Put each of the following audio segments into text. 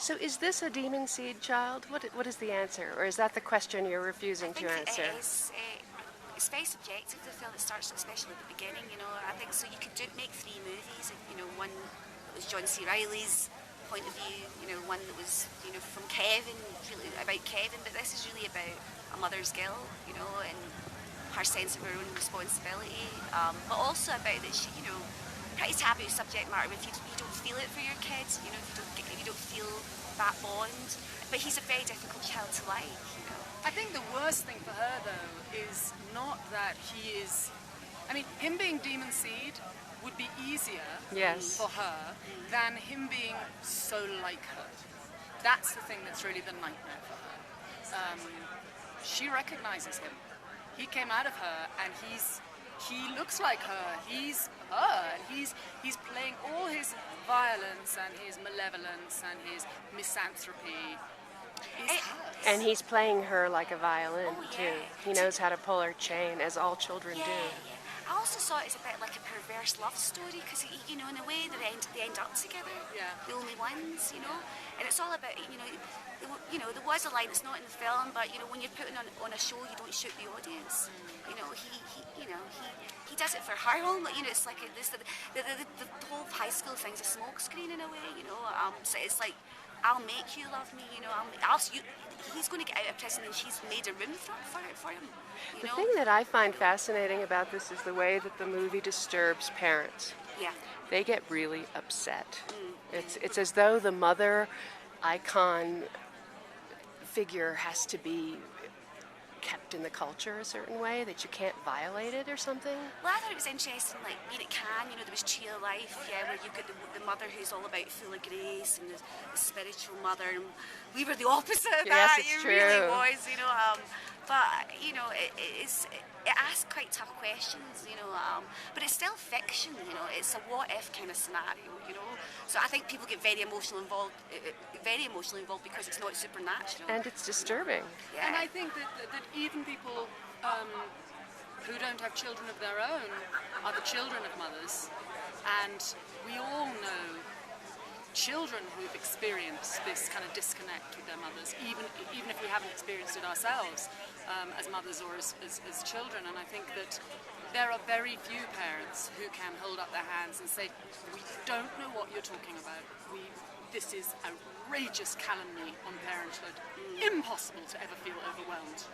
So is this a demon seed child? What is the answer? Or is that the question you're refusing to answer? It is, it's very subjective, the film. It starts especially at the beginning, you know. I think so you could make three movies, you know, one that was John C. Reilly's point of view, you know, one that was, you know, from Kevin, really about Kevin, but this is really about a mother's guilt, you know, and her sense of her own responsibility, but also about that she, you know, pretty taboo subject matter. If you don't feel it for your kids, you know, if you don't feel that bond, but he's a very difficult child to like, you know. I think the worst thing for her, though, is not that he is... I mean, him being demon seed would be easier for her than him being so like her. That's the thing that's really the nightmare for her. She recognizes him. He came out of her, and he looks like her. He's her, and he's playing all his violence and his malevolence and his misanthropy. And he's playing her like a violin, too. He knows how to pull her chain, as all children do. Yeah. I also saw it as a bit like a perverse love story, because, you know, in a way they end up together, the only ones, you know. And it's all about, you know, there was a line that's not in the film, but, you know, when you're putting on a show, you don't shoot the audience. You know, he does it for her own, you know, it's like the whole high school thing's a smoke screen in a way, you know. So it's like, I'll make you love me, you know. He's going to get out of prison, and she's made a room for him. You know? The thing that I find fascinating about this is the way that the movie disturbs parents. Yeah. They get really upset. It's as though the mother icon figure has to be kept in the culture a certain way, that you can't violate it or something. Well, I thought it was interesting, like, being at Cannes, you know, there was Tree of Life, where you've got the mother who's all about full of grace, and the spiritual mother, and we were the opposite of that. Yes, it's it true. Really was, you know. But, you know, it asks quite tough questions, you know, but it's still fiction, you know. It's a what-if kind of scenario, you know. So I think people get very emotionally involved because it's not supernatural. And it's disturbing. Yeah. And I think that even people who don't have children of their own are the children of mothers, and we all know children who've experienced this kind of disconnect with their mothers, even if we haven't experienced it ourselves as mothers or as children. And I think that there are very few parents who can hold up their hands and say, we don't know what you're talking about. This is outrageous calumny on parenthood. Impossible to ever feel overwhelmed.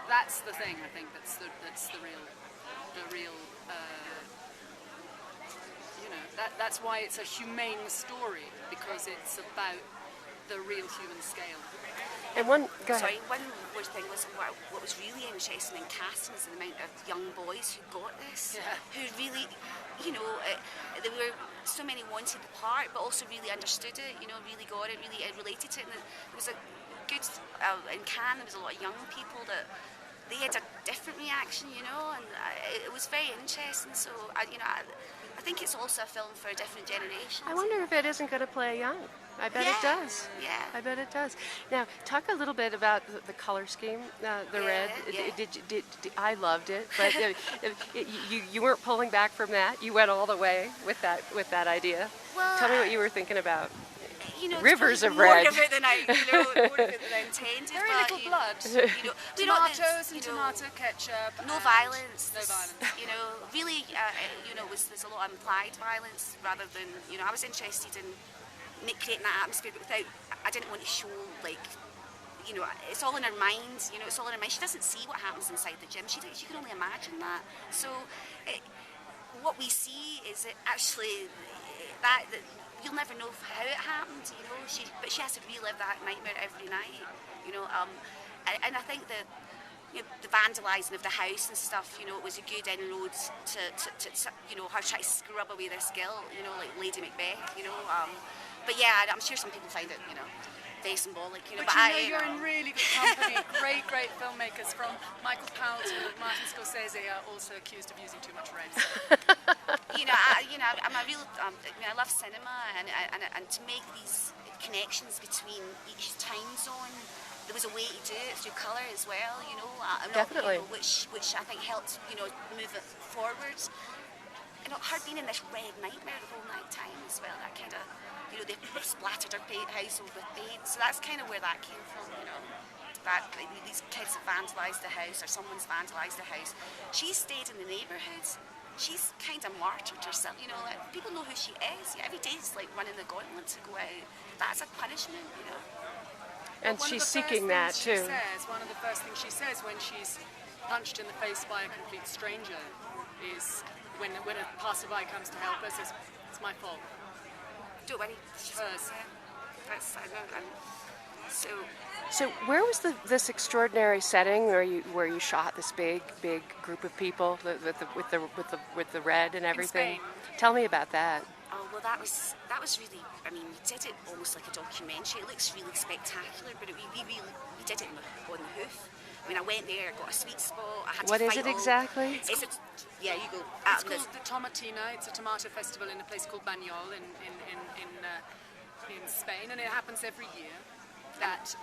That's the thing, I think, that's the real you know, that's why it's a humane story, because it's about the real human scale. And one more thing was what was really interesting in casting is the amount of young boys who got this, who really, you know, there were so many wanted the part, but also really understood it, you know, really got it, really related to it. And there was a good, in Cannes, there was a lot of young people that they had a different reaction, you know, and it was very interesting. So, you know, I think it's also a film for a different generation. I wonder if it isn't going to play young. I bet it does. Yeah. I bet it does. Now, talk a little bit about the color scheme, the red. Yeah. I loved it, but you weren't pulling back from that. You went all the way with that idea. Well, tell me what you were thinking about. You know, Rivers of more red. Of it than more of it than I intended. Very but, little you blood. You know, Tomatoes and tomato ketchup. No violence. No violence. You know, really, you know, there's a lot of implied violence rather than, you know, I was interested in creating that atmosphere, but I didn't want to show, like, you know, it's all in her mind, you know, it's all in her mind. She doesn't see what happens inside the gym. She can only imagine that. So what we see is actually that you'll never know how it happened, you know, but she has to relive that nightmare every night, you know, and I think that, you know, the vandalising of the house and stuff, you know, it was a good inroad to you know, her trying to scrub away their guilt, you know, like Lady Macbeth, you know, but yeah, I'm sure some people find it, you know, very symbolic, you know. But you know, you're in really good company. great filmmakers, from Michael Powell to Martin Scorsese, are also accused of using too much red. So. You know, I'm a real. I mean, I love cinema, and to make these connections between each time zone, there was a way to do it through colour as well. You know, definitely, you know, which I think helped, you know, move it forward. You know, her being in this red nightmare the whole night time as well. That kind of, you know, they splattered her house with paint. So that's kind of where that came from, you know. That these kids have vandalised the house, or someone's vandalised the house. She stayed in the neighbourhood. She's kind of martyred herself, you know. Like, people know who she is. Yeah, every day is like running the gauntlet to go out. That's a punishment, you know. And she's seeking that too. One of the first things she says when she's punched in the face by a complete stranger is when a passerby comes to help her, says, "It's my fault." Don't worry. It's hers. That's, I know. So where was this extraordinary setting where you shot this big group of people with the red and everything? In Spain. Tell me about that. Oh, well, that was really, I mean, we did it almost like a documentary. It looks really spectacular, but we did it on the hoof. I mean, I went there, got a sweet spot. I had What to is fight it exactly? Yeah, you go. It's called the Tomatina. It's a tomato festival in a place called Banyoles in Spain, and it happens every year. That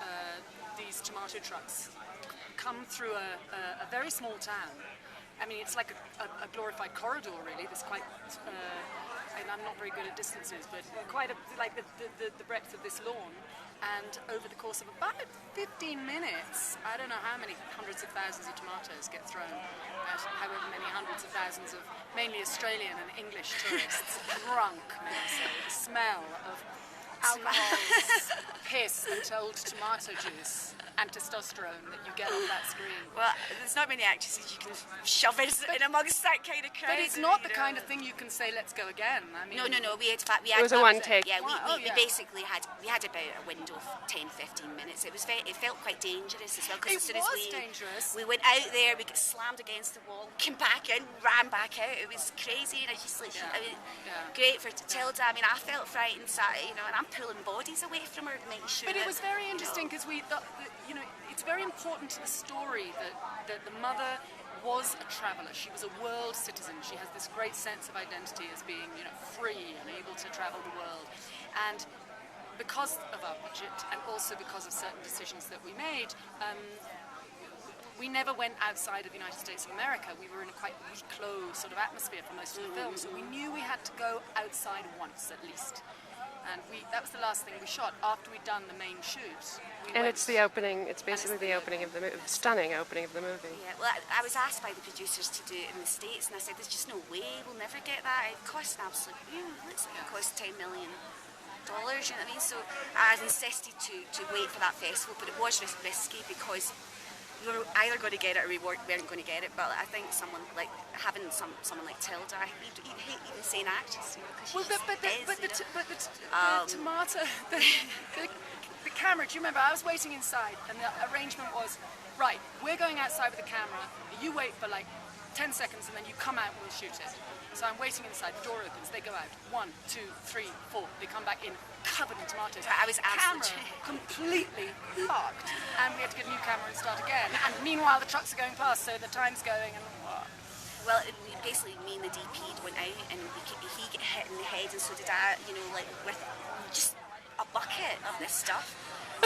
these tomato trucks come through a very small town. I mean, it's like a glorified corridor, really. There's quite, and I'm not very good at distances, but quite like the breadth of this lawn. And over the course of about 15 minutes, I don't know how many hundreds of thousands of tomatoes get thrown at however many hundreds of thousands of mainly Australian and English tourists, drunk, may I say, the smell of alcohol, piss and old tomato juice and testosterone that you get on that screen. Well, there's not many actresses you can shove in amongst that kind of crowd. But it's not the kind of thing you can say, "Let's go again." I mean, No. We had It was a one take. Yeah, Wow, we basically had about a window of 10-15 minutes. It felt quite dangerous as well. It as soon as was dangerous. We went out there, we got slammed against the wall, came back in, ran back out. It was crazy, and I just like, I mean, great for Tilda. I mean, I felt frightened, you know, and I'm pulling bodies away from her, making sure. But it was very you know, interesting because you know, it's very important to the story that the mother was a traveller. She was a world citizen. She has this great sense of identity as being, you know, free and able to travel the world. And because of our budget, and also because of certain decisions that we made, we never went outside of the United States of America. We were in a quite closed sort of atmosphere for most of the film, so we knew we had to go outside once at least. And that was the last thing we shot after we'd done the main shoot. And it's the opening. It's basically the opening of the stunning opening of the movie. Yeah, well, I was asked by the producers to do it in the States, and I said, "There's just no way. We'll never get that. It costs an absolute. Looks like it cost $10 million. You know what I mean? So I insisted to wait for that festival, but it was risky because we were either going to get it or we weren't going to get it. But I think someone like having someone like Tilda, I hate even saying actress, you know, because Well, the tomato, the camera. Do you remember? I was waiting inside, and the arrangement was, right, we're going outside with the camera. You wait for like 10 seconds, and then you come out and we'll shoot it. So I'm waiting inside. The door opens. They go out. 1, 2, 3, 4. They come back in, covered in tomatoes. I was camera completely fucked, and we had to get a new camera and start again. And meanwhile, the trucks are going past, so the time's going. And well, basically, me and the DP went out, and he got hit in the head, and so did I. You know, like with just a bucket of this stuff.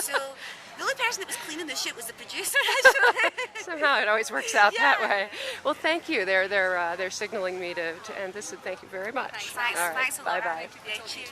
So the only person that was cleaning the shit was the producer. Somehow it always works out that way. Well, thank you. They're signaling me to end this, and thank you very much. Thanks All right, a lot. bye-bye. Yeah, cheers.